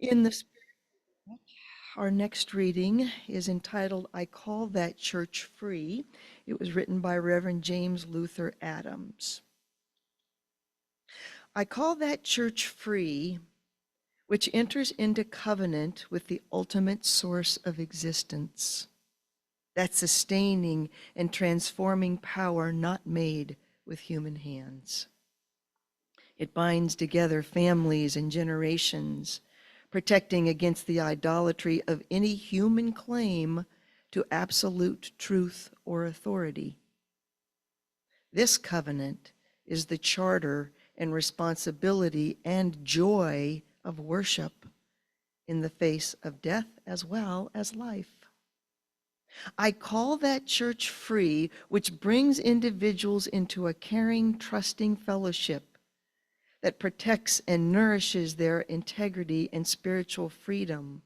In the spirit, our next reading is entitled, I Call That Church Free. It was written by Reverend James Luther Adams. I call that church free, which enters into covenant with the ultimate source of existence, that sustaining and transforming power not made with human hands. It binds together families and generations, protecting against the idolatry of any human claim to absolute truth or authority. This covenant is the charter and responsibility and joy of worship in the face of death as well as life. I call that church free, which brings individuals into a caring, trusting fellowship that protects and nourishes their integrity and spiritual freedom,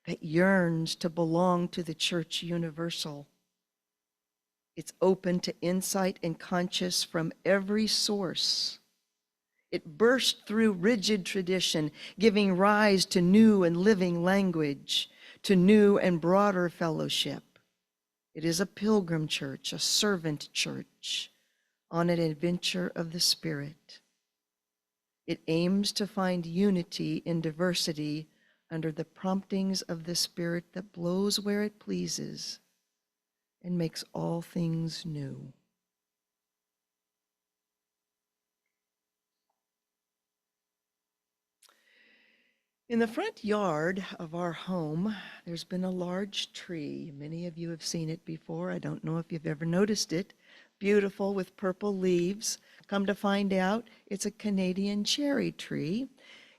that yearns to belong to the church universal. It's open to insight and conscience from every source. It bursts through rigid tradition, giving rise to new and living language, to new and broader fellowship. It is a pilgrim church, a servant church, on an adventure of the Spirit. It aims to find unity in diversity under the promptings of the Spirit that blows where it pleases and makes all things new. In the front yard of our home, there's been a large tree. Many of you have seen it before. I don't know if you've ever noticed it. Beautiful with purple leaves. Come to find out, it's a Canadian cherry tree.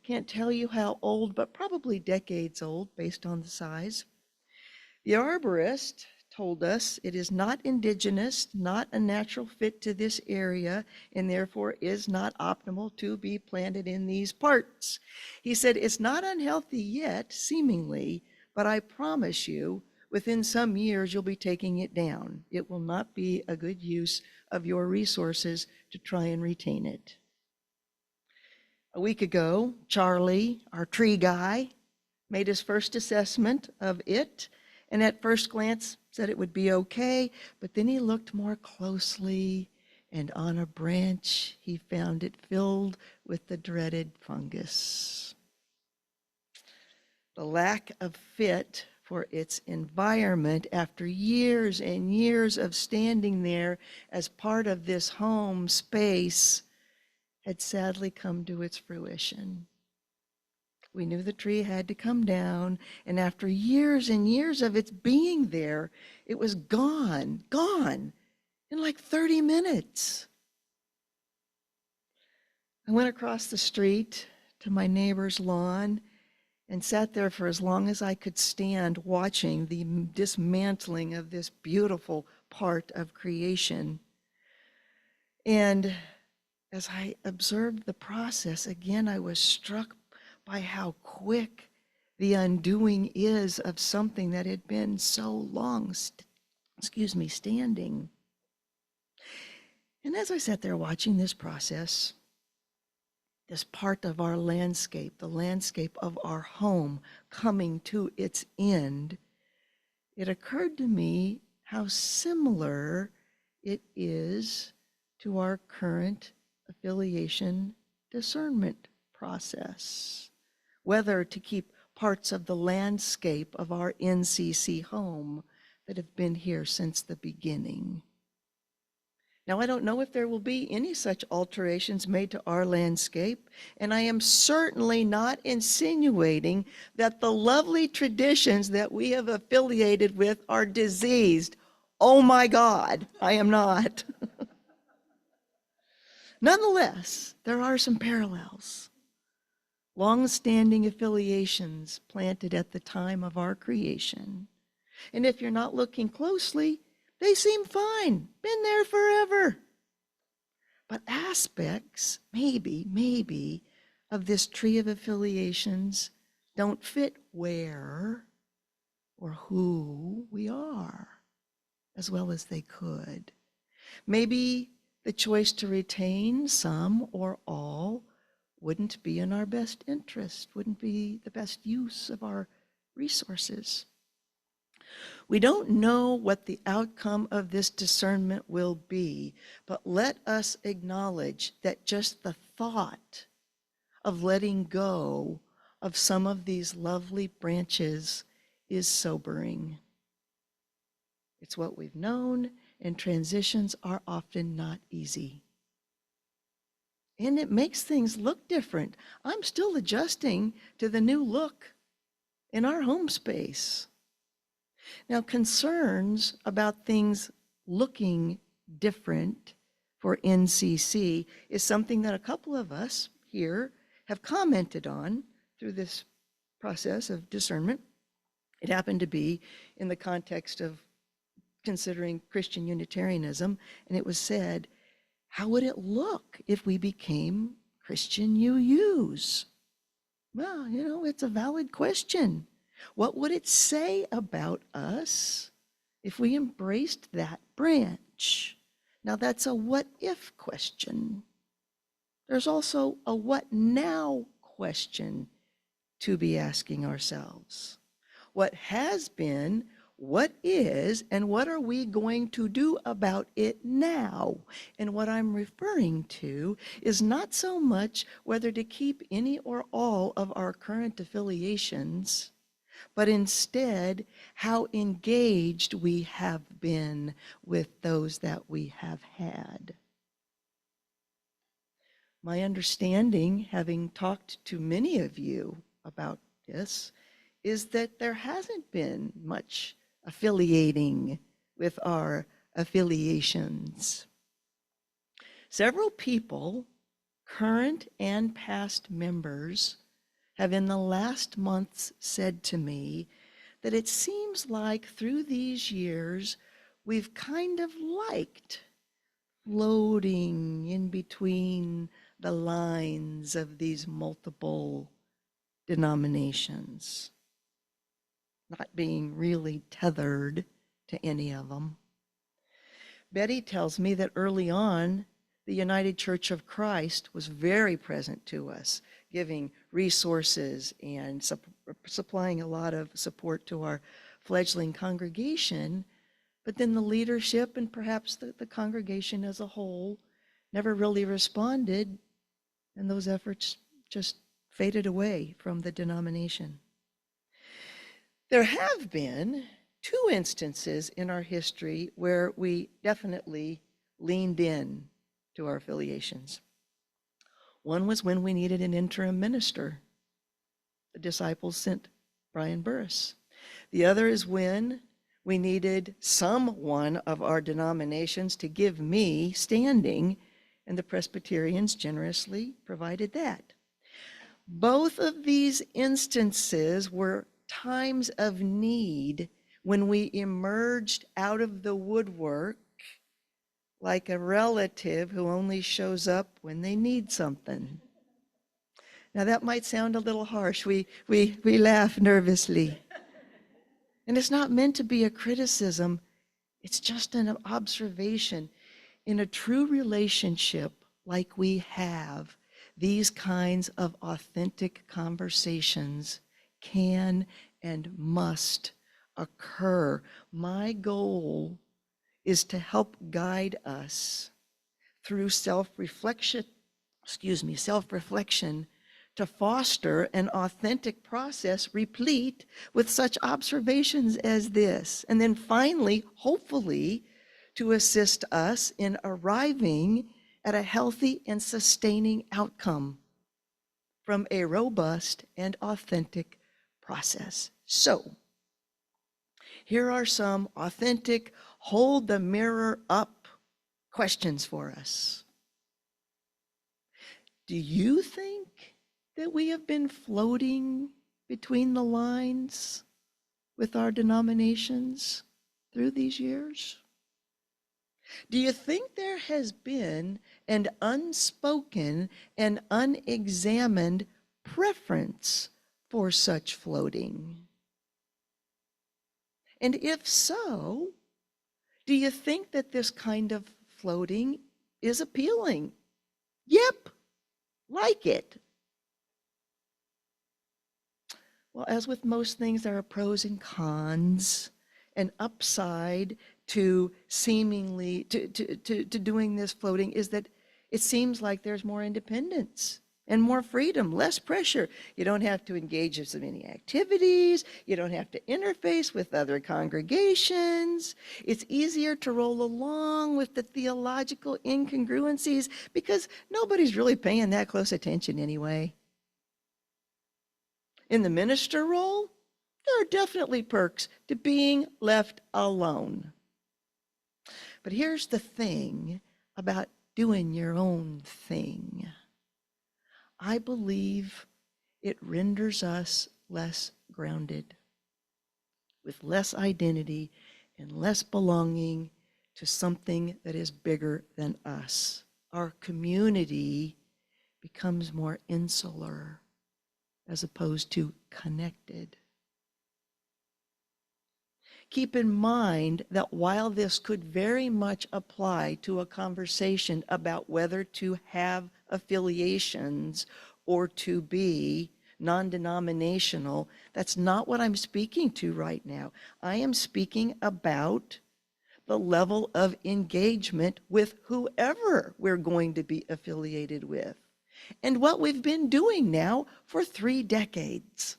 Can't tell you how old, but probably decades old based on the size. The arborist told us it is not indigenous, not a natural fit to this area, and therefore is not optimal to be planted in these parts. He said it's not unhealthy yet, seemingly, but I promise you, within some years you'll be taking it down. It will not be a good use of your resources to try and retain it. A week ago, Charlie, our tree guy, made his first assessment of it, and at first glance said it would be okay, but then he looked more closely, and on a branch he found it filled with the dreaded fungus. The lack of fit for its environment after years and years of standing there as part of this home space had sadly come to its fruition. We knew the tree had to come down, and after years and years of its being there, it was gone in like 30 minutes. I went across the street to my neighbor's lawn and sat there for as long as I could stand watching the dismantling of this beautiful part of creation. And as I observed the process, again, I was struck by how quick the undoing is of something that had been so long, standing. And as I sat there watching this process, this part of our landscape, the landscape of our home coming to its end, it occurred to me how similar it is to our current affiliation discernment process. Whether to keep parts of the landscape of our NCC home that have been here since the beginning. Now, I don't know if there will be any such alterations made to our landscape, and I am certainly not insinuating that the lovely traditions that we have affiliated with are diseased. Oh my God, I am not. Nonetheless, there are some parallels. Long-standing affiliations planted at the time of our creation. And if you're not looking closely, they seem fine, been there forever. But aspects, maybe, of this tree of affiliations don't fit where or who we are as well as they could. Maybe the choice to retain some or all wouldn't be in our best interest, wouldn't be the best use of our resources. We don't know what the outcome of this discernment will be, but let us acknowledge that just the thought of letting go of some of these lovely branches is sobering. It's what we've known, and transitions are often not easy. And it makes things look different. I'm still adjusting to the new look in our home space. Now, concerns about things looking different for NCC is something that a couple of us here have commented on through this process of discernment. It happened to be in the context of considering Christian Unitarianism, and it was said, how would it look if we became Christian UUs? Well, it's a valid question. What would it say about us if we embraced that branch? Now, that's a what if question. There's also a what now question to be asking ourselves. What has been, what is, and what are we going to do about it now? And what I'm referring to is not so much whether to keep any or all of our current affiliations, but instead how engaged we have been with those that we have had. My understanding, having talked to many of you about this, is that there hasn't been much affiliating with our affiliations. Several people, current and past members, have in the last months said to me that it seems like through these years we've kind of liked floating in between the lines of these multiple denominations, not being really tethered to any of them. Betty tells me that early on, the United Church of Christ was very present to us, giving resources and supplying a lot of support to our fledgling congregation. But then the leadership and perhaps the congregation as a whole never really responded, and those efforts just faded away from the denomination. There have been 2 instances in our history where we definitely leaned in to our affiliations. One was when we needed an interim minister. The disciples sent Brian Burris. The other is when we needed someone of our denominations to give me standing, and the Presbyterians generously provided that. Both of these instances were times of need when we emerged out of the woodwork like a relative who only shows up when they need something. Now that might sound a little harsh. We laugh nervously. And it's not meant to be a criticism. It's just an observation. In a true relationship like we have, these kinds of authentic conversations can and must occur. My goal is to help guide us through self-reflection, to foster an authentic process replete with such observations as this. And then finally, hopefully, to assist us in arriving at a healthy and sustaining outcome from a robust and authentic process. So, here are some authentic, hold the mirror up questions for us. Do you think that we have been floating between the lines with our denominations through these years? Do you think there has been an unspoken and unexamined preference for such floating? And if so, do you think that this kind of floating is appealing? Yep, like it. Well, as with most things, there are pros and cons. An upside to seemingly to doing this floating is that it seems like there's more independence and more freedom, less pressure. You don't have to engage in so many activities. You don't have to interface with other congregations. It's easier to roll along with the theological incongruencies because nobody's really paying that close attention anyway. In the minister role, there are definitely perks to being left alone. But here's the thing about doing your own thing. I believe it renders us less grounded, with less identity and less belonging to something that is bigger than us. Our community becomes more insular as opposed to connected. Keep in mind that while this could very much apply to a conversation about whether to have affiliations or to be non-denominational, that's not what I'm speaking to right now. I am speaking about the level of engagement with whoever we're going to be affiliated with, and what we've been doing now for 3 decades.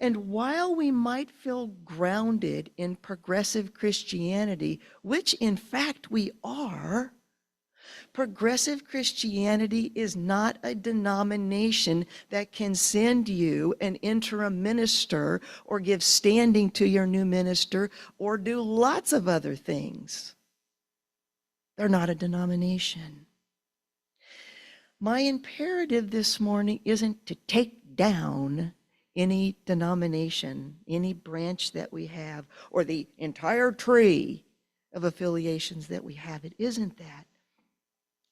And while we might feel grounded in progressive Christianity, which in fact we are, progressive Christianity is not a denomination that can send you an interim minister or give standing to your new minister or do lots of other things. They're not a denomination. My imperative this morning isn't to take down any denomination, any branch that we have, or the entire tree of affiliations that we have. It isn't that.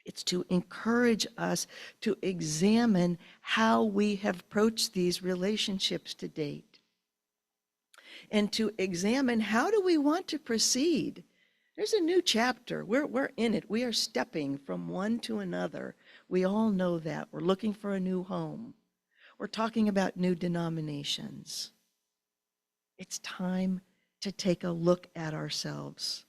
It's to encourage us to examine how we have approached these relationships to date, and to examine how do we want to proceed. There's a new chapter. We're in it. We are stepping from one to another. We all know that. We're looking for a new home. We're talking about new denominations. It's time to take a look at ourselves.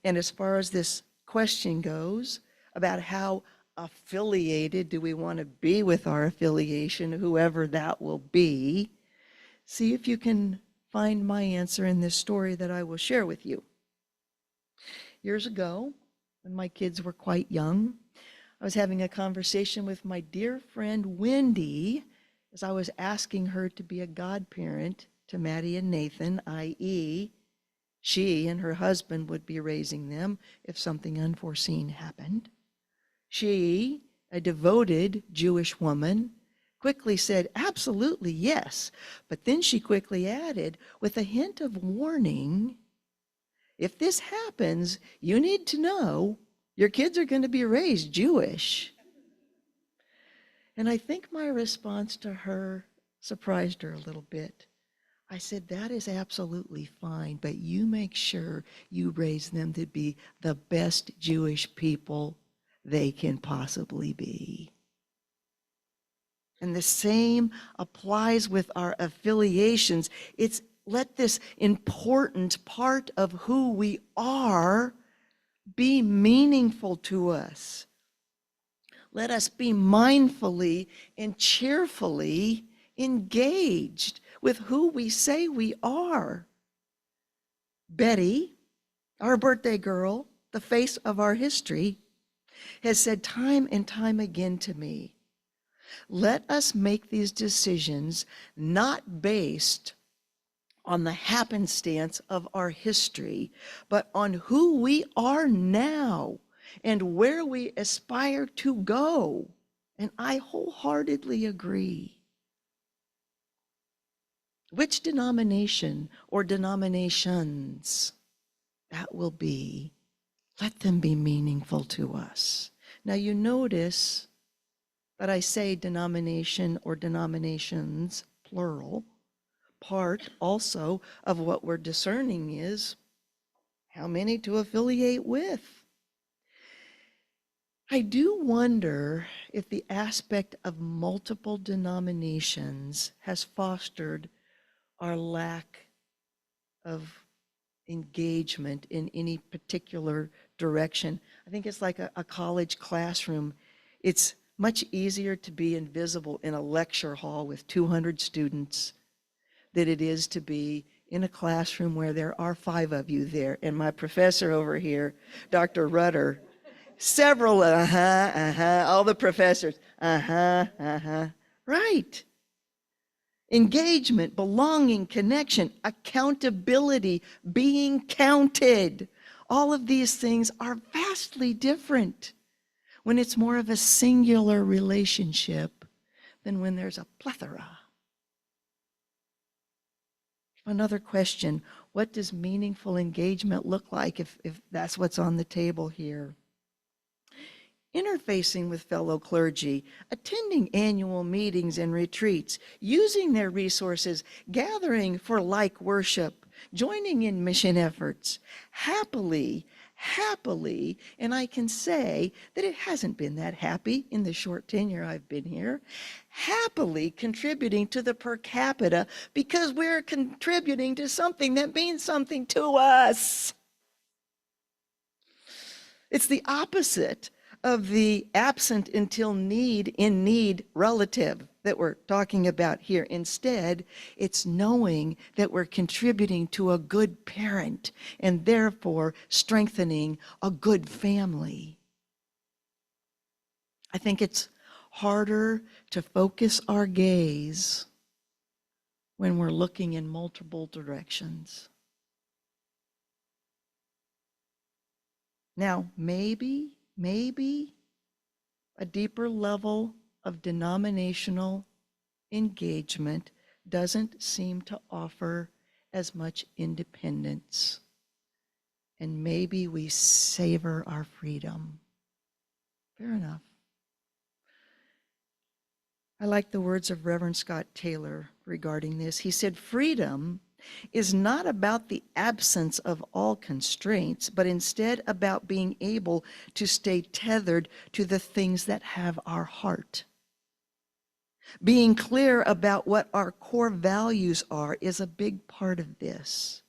And as far as this question goes about how affiliated do we want to be with our affiliation, whoever that will be, see if you can find my answer in this story that I will share with you. Years ago, when my kids were quite young, I was having a conversation with my dear friend Wendy as I was asking her to be a godparent to Maddie and Nathan, i.e., she and her husband would be raising them if something unforeseen happened. She, a devoted Jewish woman, quickly said, absolutely yes. But then she quickly added, with a hint of warning, if this happens, you need to know your kids are going to be raised Jewish. And I think my response to her surprised her a little bit. I said, that is absolutely fine, but you make sure you raise them to be the best Jewish people they can possibly be. And the same applies with our affiliations. It's let this important part of who we are be meaningful to us. Let us be mindfully and cheerfully engaged with who we say we are. Betty, our birthday girl, the face of our history, has said time and time again to me, let us make these decisions not based on the happenstance of our history, but on who we are now and where we aspire to go. And I wholeheartedly agree. Which denomination or denominations that will be, let them be meaningful to us. Now you notice that I say denomination or denominations, plural. Part also of what we're discerning is how many to affiliate with. I do wonder if the aspect of multiple denominations has fostered our lack of engagement in any particular direction. I think it's like a college classroom. It's much easier to be invisible in a lecture hall with 200 students than it is to be in a classroom where there are 5 of you there. And my professor over here, Dr. Rudder, several, all the professors, right. Engagement, belonging, connection, accountability, being counted. All of these things are vastly different when it's more of a singular relationship than when there's a plethora. Another question, what does meaningful engagement look like if that's what's on the table here? Interfacing with fellow clergy, attending annual meetings and retreats, using their resources, gathering for like worship, joining in mission efforts, happily, and I can say that it hasn't been that happy in the short tenure I've been here, happily contributing to the per capita because we're contributing to something that means something to us. It's the opposite of the absent until in need relative that we're talking about here. Instead, it's knowing that we're contributing to a good parent and therefore strengthening a good family. I think it's harder to focus our gaze when we're looking in multiple directions. Now, maybe a deeper level of denominational engagement doesn't seem to offer as much independence. And maybe we savor our freedom. Fair enough. I like the words of Reverend Scott Taylor regarding this. He said, freedom is not about the absence of all constraints, but instead about being able to stay tethered to the things that have our heart. Being clear about what our core values are is a big part of this.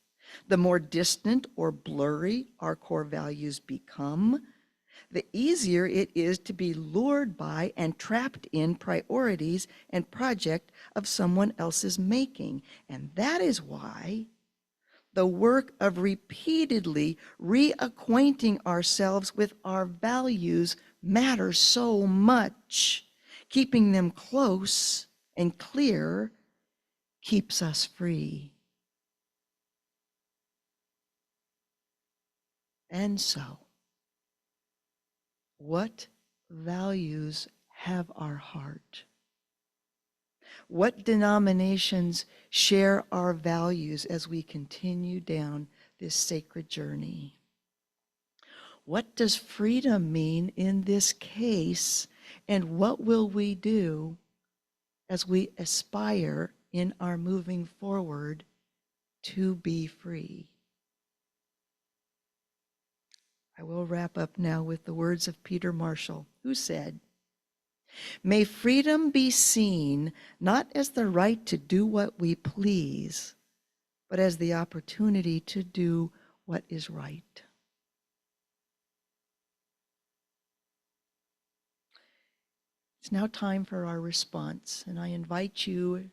The more distant or blurry our core values become, the easier it is to be lured by and trapped in priorities and project of someone else's making. And that is why the work of repeatedly reacquainting ourselves with our values matters so much. Keeping them close and clear keeps us free. And so, what values have our heart? What denominations share our values as we continue down this sacred journey? What does freedom mean in this case, and what will we do as we aspire in our moving forward to be free? I will wrap up now with the words of Peter Marshall, who said, "May freedom be seen not as the right to do what we please, but as the opportunity to do what is right." It's now time for our response, and I invite you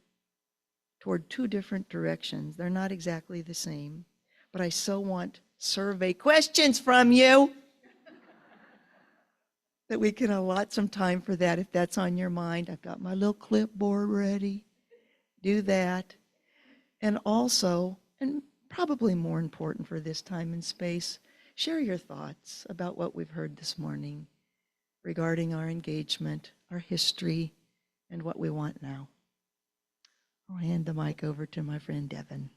toward 2 different directions. They're not exactly the same, but I so want survey questions from you that we can allot some time for that if that's on your mind. I've got my little clipboard ready. Do that. And also, and probably more important for this time and space, share your thoughts about what we've heard this morning regarding our engagement, our history, and what we want now. I'll hand the mic over to my friend Devin.